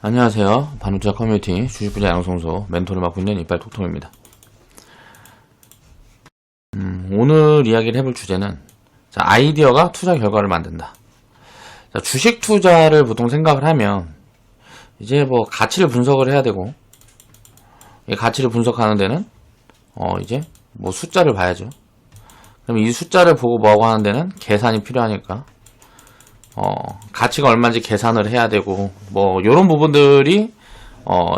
안녕하세요. 반도체 커뮤니티 주식부자 양성소 멘토를 맡고 있는 이빨톡톡입니다. 오늘 이야기를 해볼 주제는 아이디어가 투자 결과를 만든다. 주식 투자를 보통 생각을 하면 이제 뭐 가치를 분석을 해야 되고, 이 가치를 분석하는 데는 이제 뭐 숫자를 봐야죠. 그럼 이 숫자를 보고 뭐하고 하는 데는 계산이 필요하니까 가치가 얼마인지 계산을 해야 되고, 뭐 요런 부분들이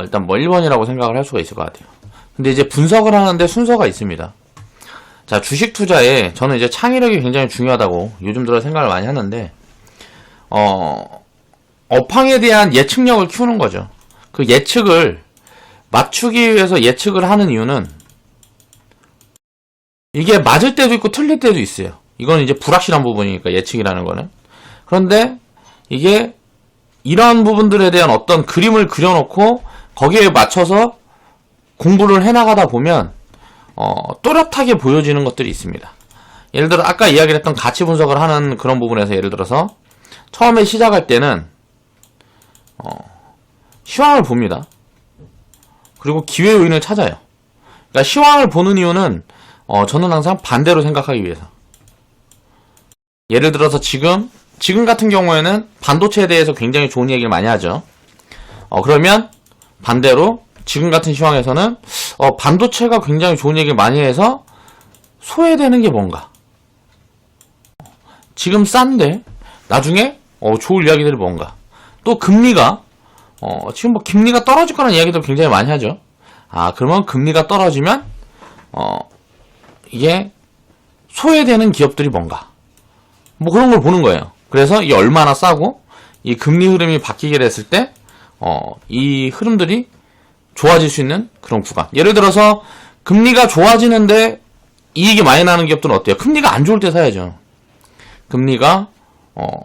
일단 뭐 1번이라고 생각을 할 수가 있을 것 같아요. 근데 이제 분석을 하는데 순서가 있습니다. 자, 주식 투자에 저는 이제 창의력이 굉장히 중요하다고 요즘 들어 생각을 많이 하는데, 업황에 대한 예측력을 키우는 거죠. 그 예측을 맞추기 위해서 예측을 하는 이유는 이게 맞을 때도 있고 틀릴 때도 있어요. 이건 이제 불확실한 부분이니까, 예측이라는 거는. 그런데 이게 이러한 부분들에 대한 어떤 그림을 그려놓고 거기에 맞춰서 공부를 해나가다 보면 또렷하게 보여지는 것들이 있습니다. 예를 들어 아까 이야기를 했던 가치 분석을 하는 그런 부분에서, 예를 들어서 처음에 시작할 때는 시황을 봅니다. 그리고 기회 요인을 찾아요. 그러니까 시황을 보는 이유는 저는 항상 반대로 생각하기 위해서. 예를 들어서 지금 같은 경우에는 반도체에 대해서 굉장히 좋은 얘기를 많이 하죠. 그러면 반대로 지금 같은 시황에서는 반도체가 굉장히 좋은 얘기를 많이 해서 소외되는 게 뭔가. 지금 싼데 나중에 좋을 이야기들이 뭔가. 또 금리가 지금 뭐 금리가 떨어질 거라는 이야기도 굉장히 많이 하죠. 그러면 금리가 떨어지면 이게 소외되는 기업들이 뭔가. 뭐 그런 걸 보는 거예요. 그래서 이게 얼마나 싸고 이 금리 흐름이 바뀌게 됐을 때 이 흐름들이 좋아질 수 있는 그런 구간. 예를 들어서 금리가 좋아지는데 이익이 많이 나는 기업들은 어때요? 금리가 안 좋을 때 사야죠. 금리가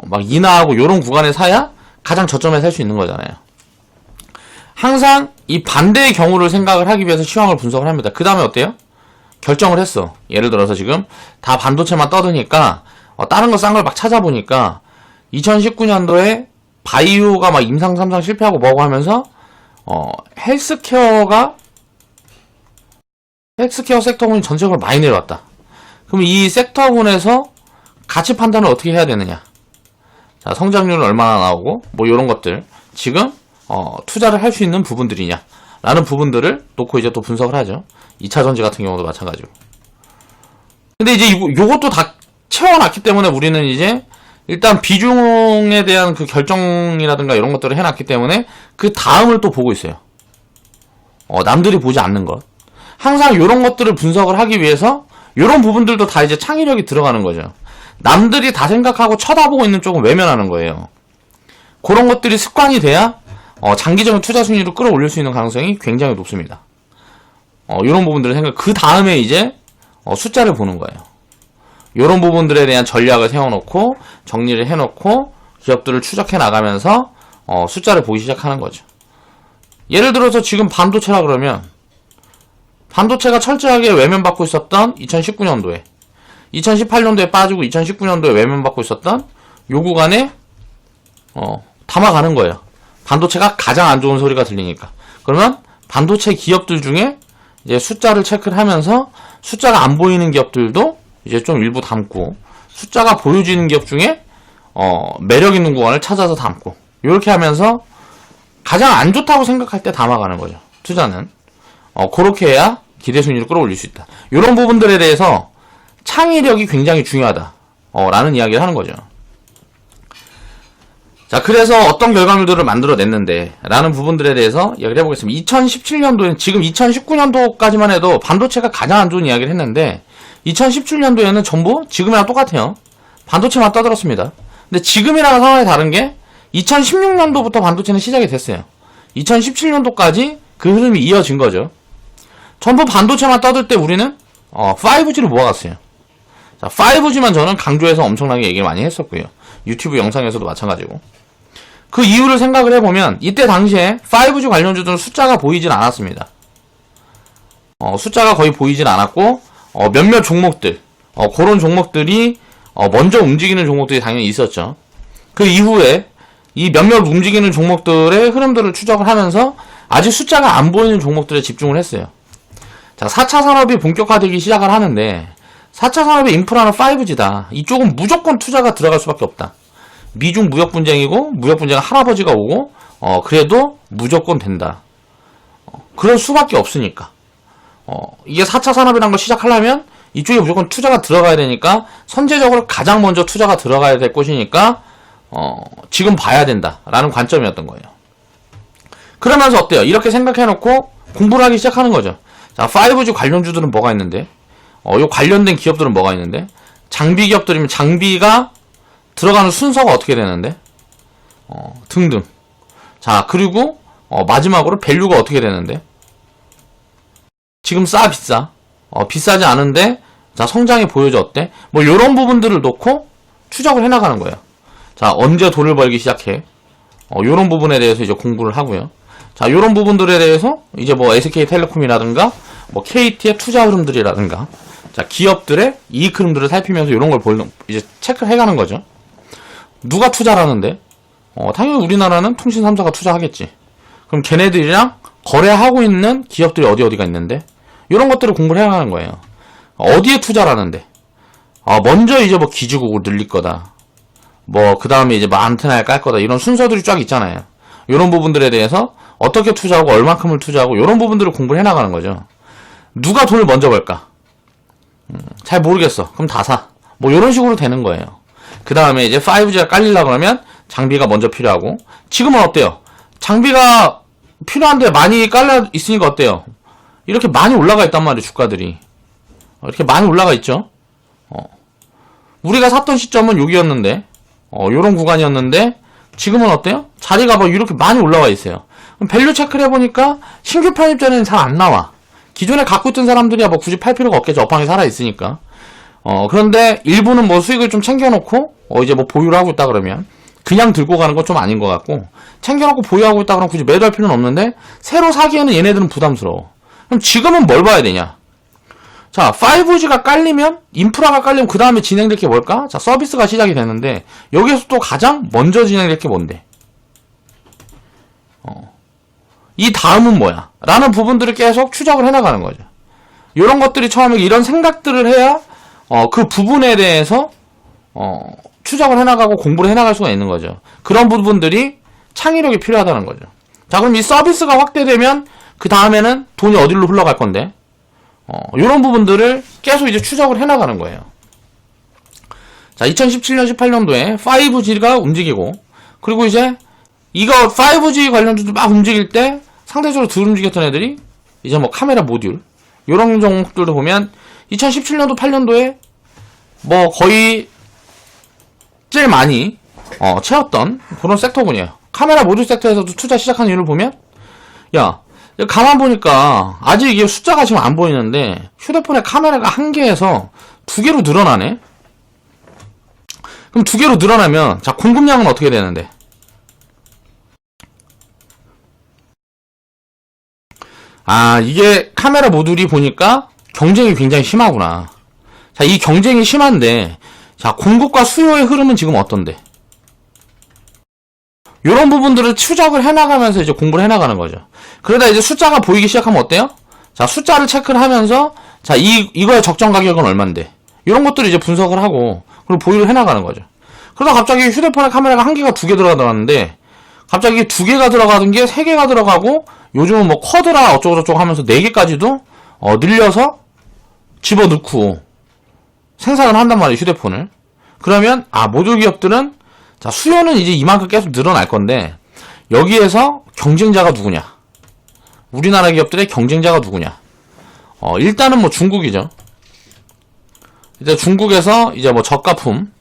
막 인하하고 이런 구간에 사야 가장 저점에 살 수 있는 거잖아요. 항상 이 반대의 경우를 생각을 하기 위해서 시황을 분석을 합니다. 그 다음에 어때요? 결정을 했어. 예를 들어서 지금 다 반도체만 떠드니까 다른 거 싼 걸 막 찾아보니까 2019년도에 바이오가 막 임상 3상 실패하고 뭐고 하면서 헬스케어 섹터군이 전체적으로 많이 내려왔다. 그럼 이 섹터군에서 가치 판단을 어떻게 해야 되느냐? 자, 성장률은 얼마나 나오고 뭐 이런 것들 지금 투자를 할 수 있는 부분들이냐? 라는 부분들을 놓고 이제 또 분석을 하죠. 2차전지 같은 경우도 마찬가지고. 근데 이제 요것도 다 채워놨기 때문에 우리는 이제 일단 비중에 대한 그 결정이라든가 이런 것들을 해놨기 때문에 그 다음을 또 보고 있어요. 남들이 보지 않는 것. 항상 이런 것들을 분석을 하기 위해서 이런 부분들도 다 이제 창의력이 들어가는 거죠. 남들이 다 생각하고 쳐다보고 있는 쪽은 외면하는 거예요. 그런 것들이 습관이 돼야 장기적인 투자 수익률을 끌어올릴 수 있는 가능성이 굉장히 높습니다. 이런 부분들을 그 다음에 이제 숫자를 보는 거예요. 이런 부분들에 대한 전략을 세워놓고 정리를 해놓고 기업들을 추적해 나가면서 숫자를 보기 시작하는 거죠. 예를 들어서 지금 반도체라 그러면 반도체가 철저하게 외면받고 있었던 2019년도에 2018년도에 빠지고 2019년도에 외면받고 있었던 요 구간에 담아가는 거예요. 반도체가 가장 안 좋은 소리가 들리니까. 그러면 반도체 기업들 중에 이제 숫자를 체크를 하면서 숫자가 안 보이는 기업들도 이제 좀 일부 담고, 숫자가 보여지는 기업 중에 매력 있는 구간을 찾아서 담고, 이렇게 하면서 가장 안 좋다고 생각할 때 담아가는 거죠. 투자는 그렇게 해야 기대 수익률을 끌어올릴 수 있다. 이런 부분들에 대해서 창의력이 굉장히 중요하다 라는 이야기를 하는 거죠. 자, 그래서 어떤 결과물들을 만들어냈는데 라는 부분들에 대해서 이야기를 해보겠습니다. 2017년도에는 지금 2019년도까지만 해도 반도체가 가장 안 좋은 이야기를 했는데 2017년도에는 전부 지금이랑 똑같아요. 반도체만 떠들었습니다. 근데 지금이랑 상황이 다른 게 2016년도부터 반도체는 시작이 됐어요. 2017년도까지 그 흐름이 이어진 거죠. 전부 반도체만 떠들 때 우리는 5G를 모아갔어요. 자, 5G만 저는 강조해서 엄청나게 얘기를 많이 했었고요. 유튜브 영상에서도 마찬가지고. 그 이유를 생각을 해보면 이때 당시에 5G 관련주들은 숫자가 보이진 않았습니다. 숫자가 거의 보이진 않았고 몇몇 종목들 그런 종목들이 먼저 움직이는 종목들이 당연히 있었죠. 그 이후에 이 몇몇 움직이는 종목들의 흐름들을 추적을 하면서 아직 숫자가 안 보이는 종목들에 집중을 했어요. 자, 4차 산업이 본격화되기 시작을 하는데 4차 산업의 인프라는 5G다. 이쪽은 무조건 투자가 들어갈 수밖에 없다. 미중 무역 분쟁이고 무역 분쟁 할아버지가 오고 그래도 무조건 된다. 그럴 수밖에 없으니까. 이게 4차 산업이라는 걸 시작하려면 이쪽에 무조건 투자가 들어가야 되니까 선제적으로 가장 먼저 투자가 들어가야 될 곳이니까 지금 봐야 된다라는 관점이었던 거예요. 그러면서 어때요? 이렇게 생각해놓고 공부를 하기 시작하는 거죠. 자, 5G 관련주들은 뭐가 있는데? 요 관련된 기업들은 뭐가 있는데? 장비 기업들이면 장비가 들어가는 순서가 어떻게 되는데? 등등. 자, 그리고 마지막으로 밸류가 어떻게 되는데? 지금 싸 비싸? 비싸지 않은데 자, 성장이 보여져 어때? 뭐 요런 부분들을 놓고 추적을 해나가는 거예요. 자, 언제 돈을 벌기 시작해? 요런 부분에 대해서 이제 공부를 하고요. 자, 요런 부분들에 대해서 이제 뭐 SK텔레콤이라든가 뭐 KT의 투자 흐름들이라든가 자, 기업들의 이익 흐름들을 살피면서 요런 걸 이제 체크를 해가는 거죠. 누가 투자를 하는데? 당연히 우리나라는 통신 3사가 투자하겠지. 그럼 걔네들이랑 거래하고 있는 기업들이 어디가 있는데? 요런 것들을 공부를 해나가는 거예요. 어디에 투자를 하는데? 먼저 이제 뭐 기지국을 늘릴 거다. 뭐, 그 다음에 이제 뭐 안테나를 깔 거다. 이런 순서들이 쫙 있잖아요. 요런 부분들에 대해서 어떻게 투자하고 얼만큼을 투자하고 요런 부분들을 공부를 해나가는 거죠. 누가 돈을 먼저 벌까? 잘 모르겠어. 그럼 다 사. 뭐 요런 식으로 되는 거예요. 그 다음에 이제 5G가 깔리려고 그러면 장비가 먼저 필요하고 지금은 어때요? 장비가 필요한데 많이 깔려 있으니까 어때요? 이렇게 많이 올라가 있단 말이에요. 주가들이. 이렇게 많이 올라가 있죠. 우리가 샀던 시점은 여기였는데 요런 구간이었는데 지금은 어때요? 자리가 뭐 이렇게 많이 올라와 있어요. 그럼 밸류 체크를 해보니까 신규 편입자는 잘 안 나와. 기존에 갖고 있던 사람들이야 뭐 굳이 팔 필요가 없겠죠. 업황이 살아있으니까. 그런데 일부는 뭐 수익을 좀 챙겨놓고 이제 뭐 보유를 하고 있다 그러면 그냥 들고 가는 건 좀 아닌 것 같고 챙겨놓고 보유하고 있다 그러면 굳이 매도할 필요는 없는데 새로 사기에는 얘네들은 부담스러워. 그럼 지금은 뭘 봐야 되냐? 자, 5G가 깔리면 인프라가 깔리면 그 다음에 진행될 게 뭘까? 자, 서비스가 시작이 되는데 여기에서 또 가장 먼저 진행될 게 뭔데? 이 다음은 뭐야? 라는 부분들을 계속 추적을 해나가는 거죠. 이런 것들이 처음에 이런 생각들을 해야 그 부분에 대해서 추적을 해나가고 공부를 해나갈 수가 있는 거죠. 그런 부분들이 창의력이 필요하다는 거죠. 자, 그럼 이 서비스가 확대되면 그 다음에는 돈이 어디로 흘러갈 건데? 이런 부분들을 계속 이제 추적을 해나가는 거예요. 자, 2017년, 18년도에 5G가 움직이고, 그리고 이제 이거 5G 관련주들 막 움직일 때 상대적으로 덜 움직였던 애들이 이제 뭐 카메라 모듈, 이런 종목들도 보면 2017년도, 8년도에 뭐 거의 제일 많이 채웠던 그런 섹터군이에요. 카메라 모듈 섹터에서도 투자 시작한 이유를 보면, 야, 가만 보니까 아직 이게 숫자가 지금 안 보이는데 휴대폰에 카메라가 1개에서 2개로 늘어나네. 그럼 2개로 늘어나면 자, 공급량은 어떻게 되는데? 이게 카메라 모듈이 보니까 경쟁이 굉장히 심하구나. 자, 이 경쟁이 심한데 자, 공급과 수요의 흐름은 지금 어떤데? 요런 부분들을 추적을 해나가면서 이제 공부를 해나가는 거죠. 그러다 이제 숫자가 보이기 시작하면 어때요? 자, 숫자를 체크를 하면서 자, 이거의 적정 가격은 얼만데? 이런 것들을 이제 분석을 하고 그리고 보유를 해나가는 거죠. 그러다 갑자기 휴대폰에 카메라가 1개가 2개 들어가더라는데 갑자기 2개가 들어가던 게 3개가 들어가고 요즘은 뭐 쿼드라 어쩌고저쩌고 하면서 4개까지도 늘려서 집어넣고 생산을 한단 말이에요. 휴대폰을. 그러면 모듈 기업들은 자, 수요는 이제 이만큼 계속 늘어날 건데 여기에서 경쟁자가 누구냐? 우리나라 기업들의 경쟁자가 누구냐? 일단은 뭐 중국이죠. 이제 중국에서 이제 뭐 저가품,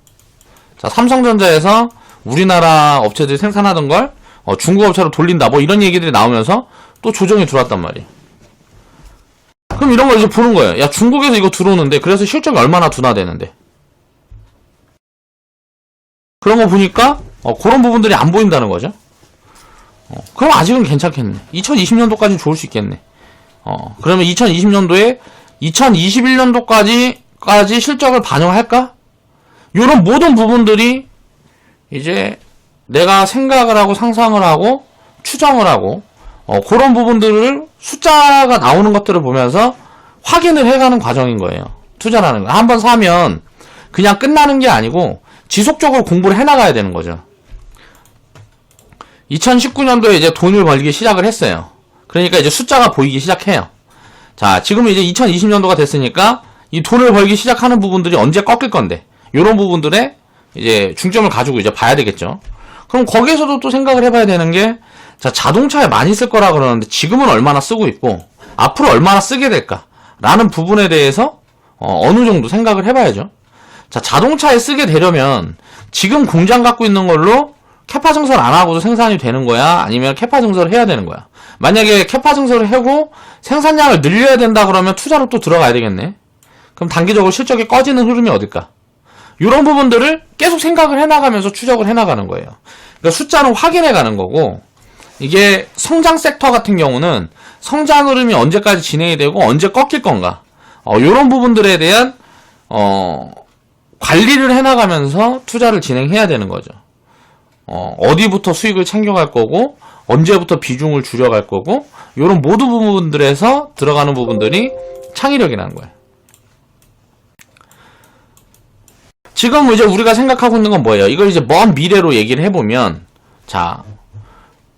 자, 삼성전자에서 우리나라 업체들이 생산하던 걸 중국 업체로 돌린다, 뭐 이런 얘기들이 나오면서 또 조정이 들어왔단 말이에요. 그럼 이런 걸 이제 보는 거예요. 야, 중국에서 이거 들어오는데 그래서 실적이 얼마나 둔화되는데? 그런 거 보니까 그런 부분들이 안 보인다는 거죠. 그럼 아직은 괜찮겠네. 2020년도까지 좋을 수 있겠네. 그러면 2020년도에 2021년도까지 실적을 반영할까? 이런 모든 부분들이 이제 내가 생각을 하고 상상을 하고 추정을 하고 그런 부분들을 숫자가 나오는 것들을 보면서 확인을 해가는 과정인 거예요. 투자라는 거. 한번 사면 그냥 끝나는 게 아니고 지속적으로 공부를 해나가야 되는 거죠. 2019년도에 이제 돈을 벌기 시작을 했어요. 그러니까 이제 숫자가 보이기 시작해요. 자, 지금은 이제 2020년도가 됐으니까 이 돈을 벌기 시작하는 부분들이 언제 꺾일 건데, 요런 부분들에 이제 중점을 가지고 이제 봐야 되겠죠. 그럼 거기에서도 또 생각을 해봐야 되는 게, 자, 자동차에 많이 쓸 거라 그러는데 지금은 얼마나 쓰고 있고 앞으로 얼마나 쓰게 될까라는 부분에 대해서 어느 정도 생각을 해봐야죠. 자, 자동차에 쓰게 되려면 지금 공장 갖고 있는 걸로 캐파 증설 안 하고도 생산이 되는 거야? 아니면 캐파 증설을 해야 되는 거야? 만약에 캐파 증설을 하고 생산량을 늘려야 된다 그러면 투자로 또 들어가야 되겠네. 그럼 단기적으로 실적이 꺼지는 흐름이 어딜까? 이런 부분들을 계속 생각을 해나가면서 추적을 해나가는 거예요. 그러니까 숫자는 확인해가는 거고, 이게 성장 섹터 같은 경우는 성장 흐름이 언제까지 진행이 되고 언제 꺾일 건가, 이런 부분들에 대한 관리를 해나가면서 투자를 진행해야 되는 거죠. 어디부터 수익을 챙겨갈 거고 언제부터 비중을 줄여갈 거고, 이런 모든 부분들에서 들어가는 부분들이 창의력이라는 거예요. 지금 이제 우리가 생각하고 있는 건 뭐예요? 이걸 이제 먼 미래로 얘기를 해보면, 자,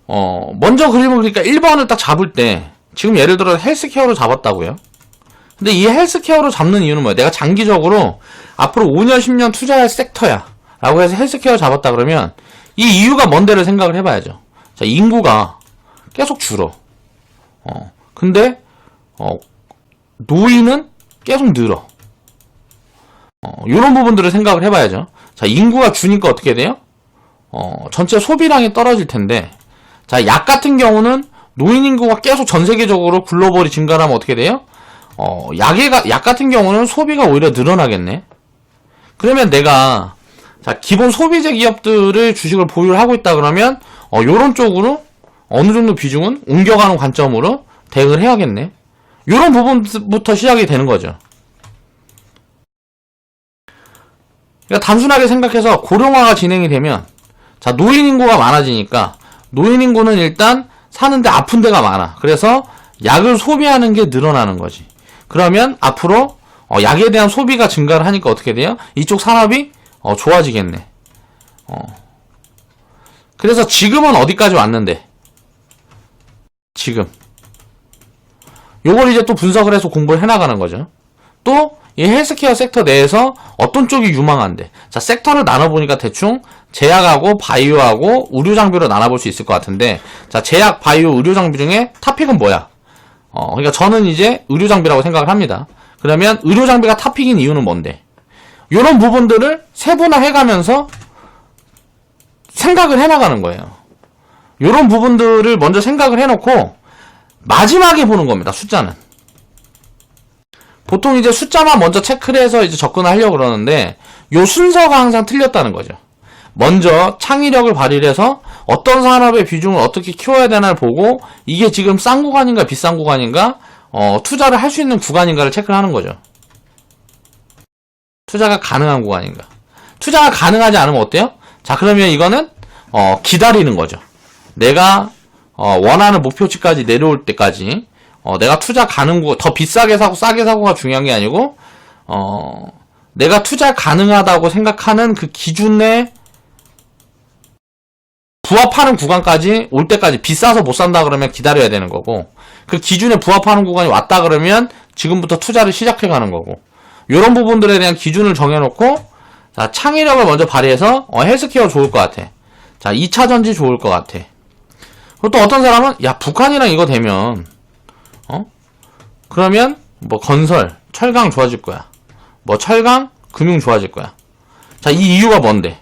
먼저 그림을 그러니까 1번을 딱 잡을 때, 지금 예를 들어 헬스케어로 잡았다고요? 근데 이 헬스케어로 잡는 이유는 뭐예요? 내가 장기적으로 앞으로 5년, 10년 투자할 섹터야 라고 해서 헬스케어 잡았다 그러면 이 이유가 뭔데를 생각을 해봐야죠. 자, 인구가 계속 줄어. 근데 노인은 계속 늘어. 이런 부분들을 생각을 해봐야죠. 자, 인구가 주니까 어떻게 돼요? 전체 소비량이 떨어질 텐데, 자, 약 같은 경우는 노인 인구가 계속 전 세계적으로 글로벌이 증가를 하면 어떻게 돼요? 약 같은 경우는 소비가 오히려 늘어나겠네. 그러면 내가, 자, 기본 소비재 기업들을 주식을 보유를 하고 있다 그러면, 요런 쪽으로 어느 정도 비중은 옮겨가는 관점으로 대응을 해야겠네. 요런 부분부터 시작이 되는 거죠. 그러니까 단순하게 생각해서 고령화가 진행이 되면, 자, 노인 인구가 많아지니까 노인 인구는 일단 사는데 아픈 데가 많아. 그래서 약을 소비하는 게 늘어나는 거지. 그러면 앞으로 약에 대한 소비가 증가를 하니까 어떻게 돼요? 이쪽 산업이 좋아지겠네. 그래서 지금은 어디까지 왔는데? 지금 요걸 이제 또 분석을 해서 공부를 해나가는 거죠. 또 이 헬스케어 섹터 내에서 어떤 쪽이 유망한데, 자, 섹터를 나눠보니까 대충 제약하고 바이오하고 의료장비로 나눠볼 수 있을 것 같은데, 자, 제약, 바이오, 의료장비 중에 탑픽은 뭐야? 그러니까 저는 이제 의료장비라고 생각을 합니다. 그러면 의료장비가 탑픽인 이유는 뭔데? 이런 부분들을 세분화해가면서 생각을 해나가는 거예요. 이런 부분들을 먼저 생각을 해놓고 마지막에 보는 겁니다. 숫자는. 보통 이제 숫자만 먼저 체크를 해서 이제 접근을 하려고 그러는데, 요 순서가 항상 틀렸다는 거죠. 먼저 창의력을 발휘를 해서 어떤 산업의 비중을 어떻게 키워야 되나를 보고, 이게 지금 싼 구간인가 비싼 구간인가, 투자를 할 수 있는 구간인가를 체크를 하는 거죠. 투자가 가능한 구간인가. 투자가 가능하지 않으면 어때요? 자, 그러면 이거는 기다리는 거죠. 내가 원하는 목표치까지 내려올 때까지 내가 투자 가능 구간, 더 비싸게 사고 싸게 사고가 중요한 게 아니고, 내가 투자 가능하다고 생각하는 그 기준에 부합하는 구간까지 올 때까지, 비싸서 못 산다 그러면 기다려야 되는 거고, 그 기준에 부합하는 구간이 왔다 그러면 지금부터 투자를 시작해 가는 거고, 이런 부분들에 대한 기준을 정해놓고, 자, 창의력을 먼저 발휘해서 헬스케어 좋을 것 같아. 자, 2차전지 좋을 것 같아. 그리고 또 어떤 사람은, 야, 북한이랑 이거 되면 그러면 뭐 건설, 철강 좋아질 거야. 뭐 철강, 금융 좋아질 거야. 자, 이 이유가 뭔데?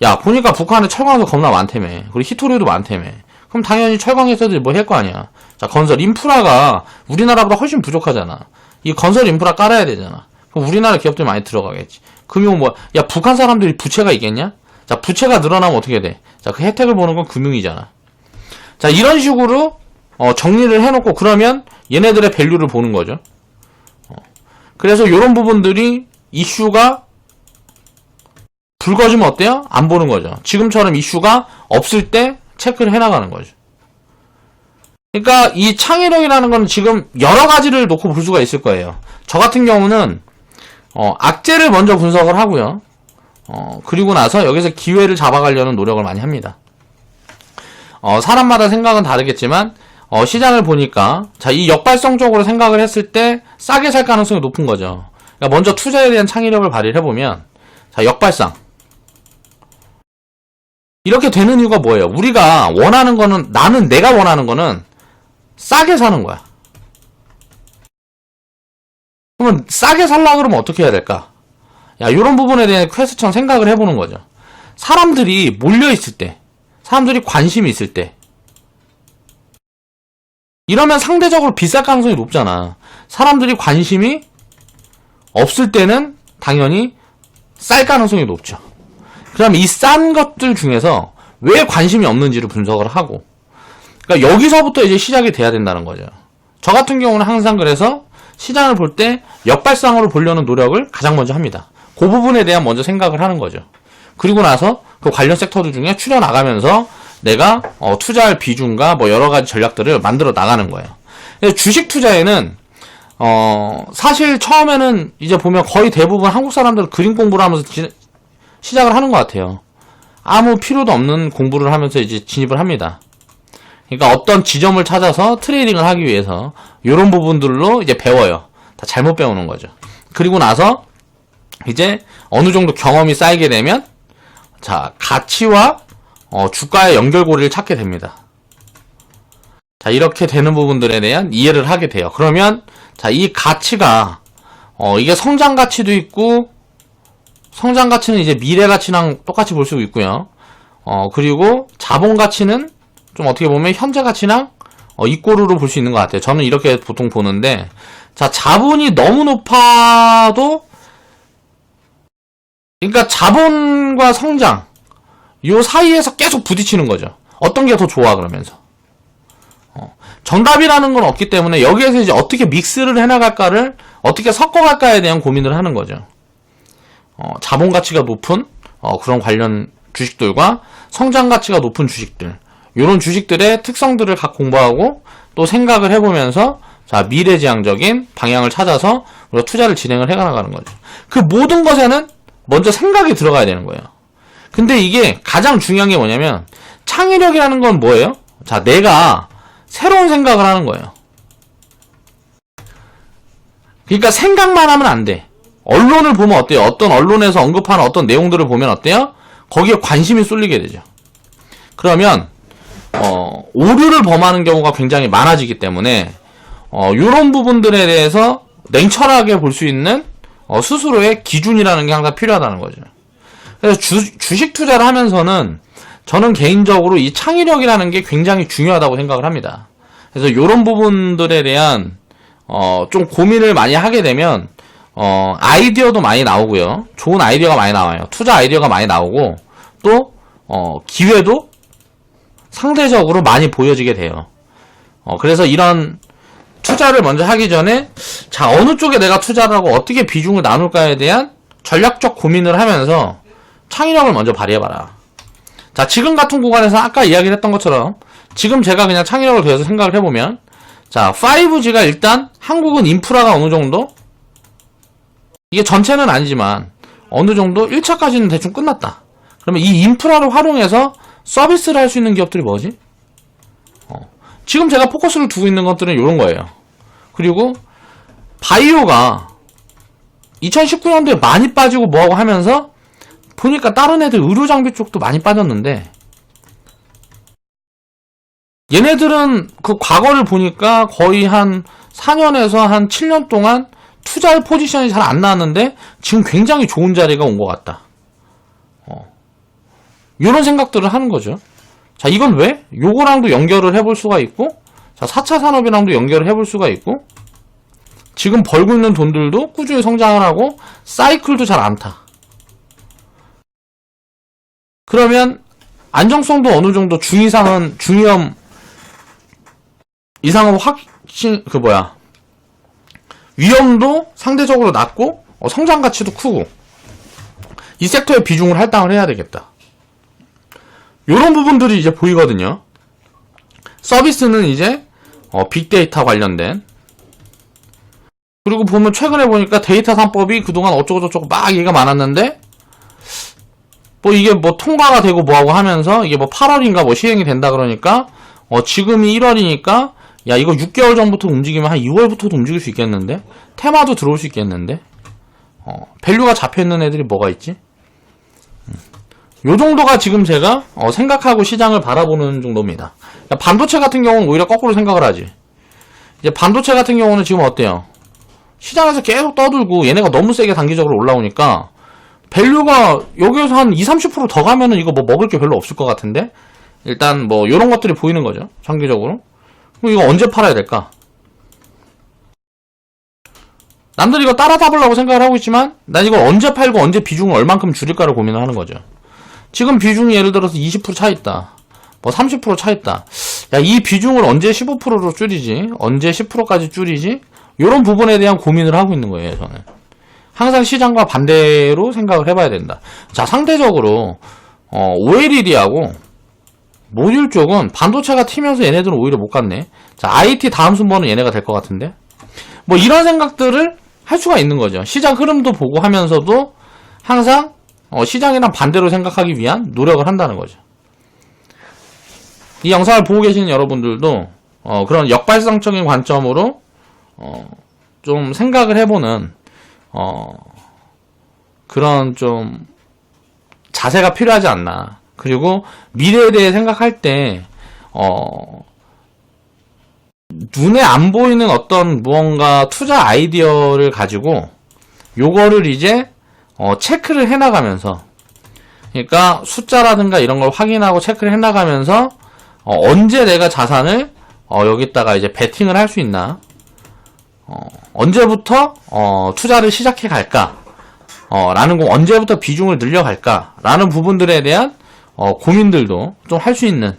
야, 보니까 북한에 철강도 겁나 많다며. 그리고 히토류도 많다며. 그럼 당연히 철강에서도 뭐 할 거 아니야. 자, 건설 인프라가 우리나라보다 훨씬 부족하잖아. 이 건설 인프라 깔아야 되잖아. 그럼 우리나라 기업들이 많이 들어가겠지. 금융 뭐, 야, 북한 사람들이 부채가 있겠냐? 자, 부채가 늘어나면 어떻게 돼? 자, 그 혜택을 보는 건 금융이잖아. 자, 이런 식으로 정리를 해놓고, 그러면 얘네들의 밸류를 보는 거죠. 그래서 이런 부분들이 이슈가 붉어지면 어때요? 안 보는 거죠. 지금처럼 이슈가 없을 때 체크를 해나가는 거죠. 그러니까 이 창의력이라는 건 지금 여러 가지를 놓고 볼 수가 있을 거예요. 저 같은 경우는 악재를 먼저 분석을 하고요. 그리고 나서 여기서 기회를 잡아가려는 노력을 많이 합니다. 사람마다 생각은 다르겠지만 시장을 보니까 자, 이 역발성적으로 생각을 했을 때 싸게 살 가능성이 높은 거죠. 그러니까 먼저 투자에 대한 창의력을 발휘를 해보면 자, 역발상 이렇게 되는 이유가 뭐예요? 우리가 원하는 거는 내가 원하는 거는 싸게 사는 거야. 그러면 싸게 살라 그러면 어떻게 해야 될까? 야, 이런 부분에 대한 퀘스천 생각을 해보는 거죠. 사람들이 몰려있을 때, 사람들이 관심이 있을 때, 이러면 상대적으로 비쌀 가능성이 높잖아. 사람들이 관심이 없을 때는 당연히 쌀 가능성이 높죠. 그다음에 이 싼 것들 중에서 왜 관심이 없는지를 분석을 하고, 그러니까 여기서부터 이제 시작이 돼야 된다는 거죠. 저 같은 경우는 항상 그래서 시장을 볼 때 역발상으로 보려는 노력을 가장 먼저 합니다. 그 부분에 대한 먼저 생각을 하는 거죠. 그리고 나서 그 관련 섹터들 중에 추려 나가면서 내가 투자할 비중과 뭐 여러 가지 전략들을 만들어 나가는 거예요. 주식 투자에는 사실 처음에는 이제 보면 거의 대부분 한국 사람들은 그림 공부를 하면서 시작을 하는 것 같아요. 아무 필요도 없는 공부를 하면서 이제 진입을 합니다. 그러니까 어떤 지점을 찾아서 트레이딩을 하기 위해서 이런 부분들로 이제 배워요. 다 잘못 배우는 거죠. 그리고 나서 이제 어느 정도 경험이 쌓이게 되면 자, 가치와 주가의 연결고리를 찾게 됩니다. 자, 이렇게 되는 부분들에 대한 이해를 하게 돼요. 그러면 자, 이 가치가 이게 성장 가치도 있고, 성장 가치는 이제 미래 가치랑 똑같이 볼 수 있고요. 그리고 자본 가치는 좀 어떻게 보면 현재 가치랑 이꼬르로 볼 수 있는 것 같아요. 저는 이렇게 보통 보는데, 자, 자본이 너무 높아도, 그러니까 자본과 성장 요 사이에서 계속 부딪히는 거죠. 어떤 게 더 좋아 그러면서. 정답이라는 건 없기 때문에 여기에서 이제 어떻게 믹스를 해나갈까를 어떻게 섞어갈까에 대한 고민을 하는 거죠. 자본 가치가 높은 그런 관련 주식들과 성장 가치가 높은 주식들, 이런 주식들의 특성들을 각 공부하고 또 생각을 해보면서 자, 미래지향적인 방향을 찾아서 우리가 투자를 진행을 해나가는 거죠. 그 모든 것에는 먼저 생각이 들어가야 되는 거예요. 근데 이게 가장 중요한 게 뭐냐면 창의력이라는 건 뭐예요? 자, 내가 새로운 생각을 하는 거예요. 그러니까 생각만 하면 안 돼. 언론을 보면 어때요? 어떤 언론에서 언급하는 어떤 내용들을 보면 어때요? 거기에 관심이 쏠리게 되죠. 그러면 오류를 범하는 경우가 굉장히 많아지기 때문에 이런 부분들에 대해서 냉철하게 볼 수 있는 스스로의 기준이라는 게 항상 필요하다는 거죠. 그래서 주식 투자를 하면서는 저는 개인적으로 이 창의력이라는 게 굉장히 중요하다고 생각을 합니다. 그래서 이런 부분들에 대한 좀 고민을 많이 하게 되면 아이디어도 많이 나오고요. 좋은 아이디어가 많이 나와요. 투자 아이디어가 많이 나오고 또 기회도 상대적으로 많이 보여지게 돼요. 그래서 이런 투자를 먼저 하기 전에 자, 어느 쪽에 내가 투자를 하고 어떻게 비중을 나눌까에 대한 전략적 고민을 하면서 창의력을 먼저 발휘해봐라. 자, 지금 같은 구간에서 아까 이야기를 했던 것처럼 지금 제가 그냥 창의력을 더해서 생각을 해보면 자, 5G가 일단 한국은 인프라가 어느 정도 이게 전체는 아니지만 어느 정도 1차까지는 대충 끝났다. 그러면 이 인프라를 활용해서 서비스를 할 수 있는 기업들이 뭐지? 지금 제가 포커스를 두고 있는 것들은 이런 거예요. 그리고 바이오가 2019년도에 많이 빠지고 뭐하고 하면서 보니까 다른 애들 의료장비 쪽도 많이 빠졌는데 얘네들은 그 과거를 보니까 거의 한 4년에서 한 7년 동안 투자할 포지션이 잘 안 나왔는데 지금 굉장히 좋은 자리가 온 것 같다. 이런 생각들을 하는 거죠. 자, 이건 왜? 요거랑도 연결을 해볼 수가 있고, 자, 4차 산업이랑도 연결을 해볼 수가 있고, 지금 벌고 있는 돈들도 꾸준히 성장을 하고, 사이클도 잘 안 타. 그러면, 안정성도 어느 정도 중위험 이상은 위험도 상대적으로 낮고, 성장 가치도 크고, 이 섹터에 비중을 할당을 해야 되겠다. 요런 부분들이 이제 보이거든요. 서비스는 이제 빅데이터 관련된, 그리고 보면 최근에 보니까 데이터 3법이 그동안 어쩌고저쩌고 막 얘기가 많았는데 뭐 이게 뭐 통과가 되고 뭐하고 하면서 이게 뭐 8월인가 뭐 시행이 된다 그러니까 지금이 1월이니까 야 이거 6개월 전부터 움직이면 한 2월부터도 움직일 수 있겠는데, 테마도 들어올 수 있겠는데, 밸류가 잡혀있는 애들이 뭐가 있지? 요 정도가 지금 제가 생각하고 시장을 바라보는 정도입니다. 반도체 같은 경우는 오히려 거꾸로 생각을 하지. 이제 반도체 같은 경우는 지금 어때요? 시장에서 계속 떠들고 얘네가 너무 세게 단기적으로 올라오니까 밸류가 여기에서 한 20-30% 더 가면은 이거 뭐 먹을 게 별로 없을 것 같은데, 일단 뭐 요런 것들이 보이는 거죠, 장기적으로. 그럼 이거 언제 팔아야 될까? 남들이 이거 따라 잡으려고 생각을 하고 있지만 난 이걸 언제 팔고 언제 비중을 얼만큼 줄일까를 고민을 하는 거죠. 지금 비중이 예를 들어서 20% 차있다, 뭐 30% 차있다. 야, 이 비중을 언제 15%로 줄이지? 언제 10%까지 줄이지? 요런 부분에 대한 고민을 하고 있는 거예요, 저는. 항상 시장과 반대로 생각을 해봐야 된다. 자, 상대적으로 OLED하고 모듈 쪽은 반도체가 튀면서 얘네들은 오히려 못 갔네. 자, IT 다음 순번은 얘네가 될 것 같은데, 뭐 이런 생각들을 할 수가 있는 거죠. 시장 흐름도 보고 하면서도 항상 시장이랑 반대로 생각하기 위한 노력을 한다는 거죠. 이 영상을 보고 계시는 여러분들도 그런 역발상적인 관점으로 좀 생각을 해보는 그런 좀 자세가 필요하지 않나. 그리고 미래에 대해 생각할 때 눈에 안 보이는 어떤 무언가 투자 아이디어를 가지고 요거를 이제 체크를 해나가면서, 그러니까 숫자라든가 이런 걸 확인하고 체크를 해나가면서 언제 내가 자산을 여기다가 이제 베팅을 할 수 있나, 언제부터 투자를 시작해 갈까, 라는 거, 언제부터 비중을 늘려갈까 라는 부분들에 대한 고민들도 좀 할 수 있는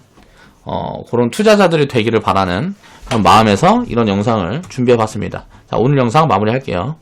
그런 투자자들이 되기를 바라는 그런 마음에서 이런 영상을 준비해 봤습니다. 자, 오늘 영상 마무리할게요.